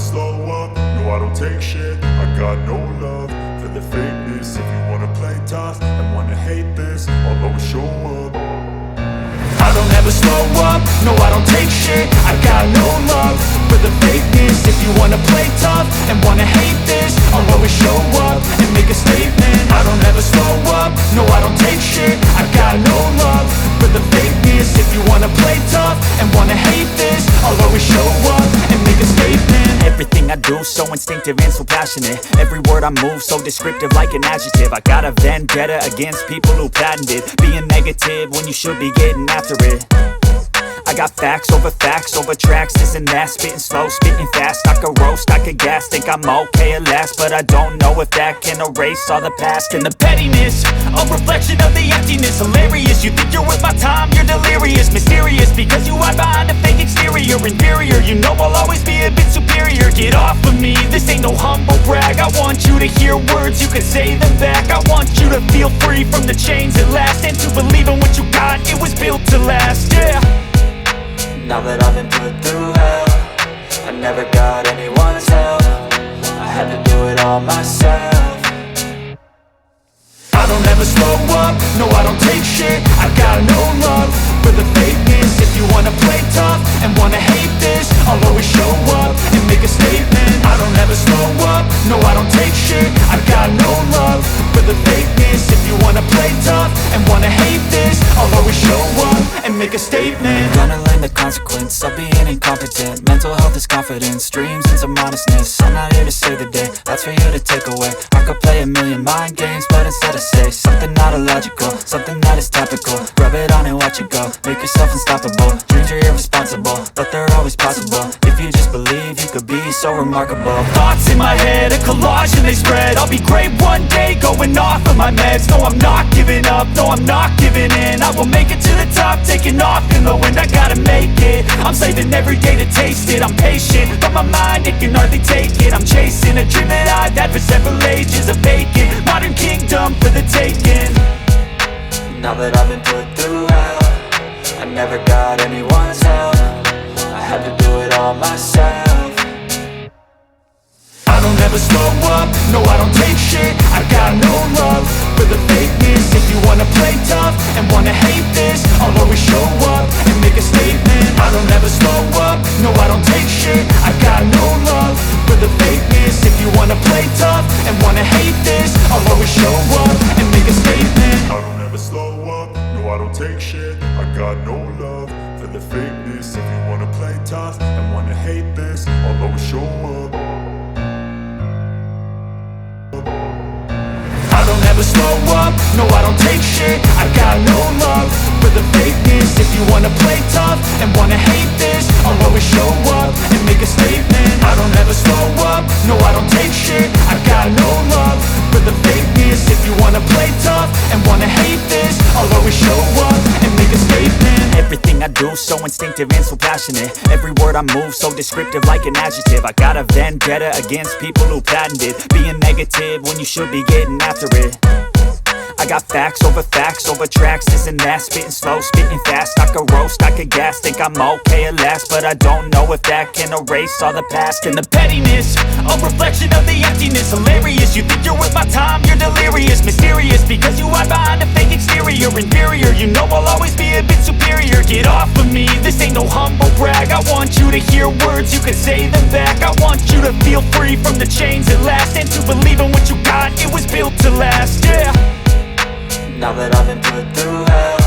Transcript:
slow up, no I don't take shit. I got no love for the fakeness. If you wanna play tough and wanna hate this, I'll always show up. I don't ever slow up, no I don't take shit. I got no love for the fakeness. If you wanna play tough and wanna hate this, I'll always show up and make a statement. I don't ever slow up, no I don't take shit. I got no love for the fakeness. If you wanna play tough and wanna hate this, I'll always show up and make a statement. Everything I do so instinctive and so passionate. Every word I move so descriptive like an adjective. I got a vendetta against people who patented being negative when you should be getting after it. I got facts over tracks, this and that. Spitting slow, spitting fast. I could roast, I could gas. Think I'm okay at last, but I don't know if that can erase all the past. And the pettiness, a reflection of the emptiness. Hilarious, you think you're worth my time, you're delirious. Mysterious, because you hide behind a fake exterior. Inferior, you know I'll always be a bit superior. Get off of me, this ain't no humble brag. I want you to hear words, you can say them back. I want you to feel free from the chains at last, and to believe in what you got, it was built to last, yeah. Now that I've been put through hell, I never got anyone's help. I had to do it all myself. I don't ever slow up, no I don't take shit. I got no love for the fakeness. If you wanna play tough and wanna hate this, I'll always show up and make a statement. I don't ever slow up, no I don't take shit. I got no love for the fakeness. If you wanna play tough and wanna hate this, I'll always show up and make a statement. Gonna learn the consequence of being incompetent. Mental health is confidence, dreams and some honestness. I'm not here to save the day, that's for you to take away. I could play a million mind games, but instead I say something not illogical, something that is topical. Rub it on and watch it go, make yourself unstoppable. Dreams are irresponsible, but they're always possible. If you just believe, you could be so remarkable. Thoughts in my head, a collage and they spread. I'll be great one day, going off of my meds. No, I'm not giving up, no, I'm not giving in. I will make it to the top, taking off in the wind. I gotta make it, I'm saving every day to taste it. I'm patient, but my mind, it can hardly take it. I'm chasing a dream that I've had for several ages. A vacant, modern kingdom for the taking. Now that I've been put through hell, I never got anyone's help. I had to do it all myself. I don't ever slow up, no I don't take shit. I got no love for the fakeness. If you wanna play tough and wanna hate this, I'll always show up and make a statement. I don't ever slow up, no I don't take shit. I got no love for the fakeness. If you wanna play tough and wanna hate this, I'll always show up and make a statement. I don't ever slow up, no I don't take shit. I got no love for the fakeness. If you wanna play tough and wanna hate this, I'll always show up. I don't ever slow up, no I don't take shit. I got no love for the fakeness. If you wanna play tough and wanna hate this, I'll always show up and make a statement. I don't ever slow up, no I don't take shit. I got no love for the fakeness. If you wanna play tough and wanna hate this, I'll always show up and make a statement. Everything I do so instinctive and so passionate. Every word I move so descriptive like an adjective. I got a vendetta against people who patented being negative when you should be getting after it. I got facts over tracks, this and that. Spitting slow, spitting fast. I could roast, I could gas. Think I'm okay at last, but I don't know if that can erase all the past. And the pettiness, a reflection of the emptiness. Hilarious, you think you're worth my time, you're delirious. Mysterious, because you hide behind a fake exterior. Inferior, you know I'll always be a bit superior. Get off of me, this ain't no humble brag. I want you to hear words, you can say them back. I want you to feel free from the chains at last, and to believe in what you got, it was built to last, yeah. Now that I've been put through hell,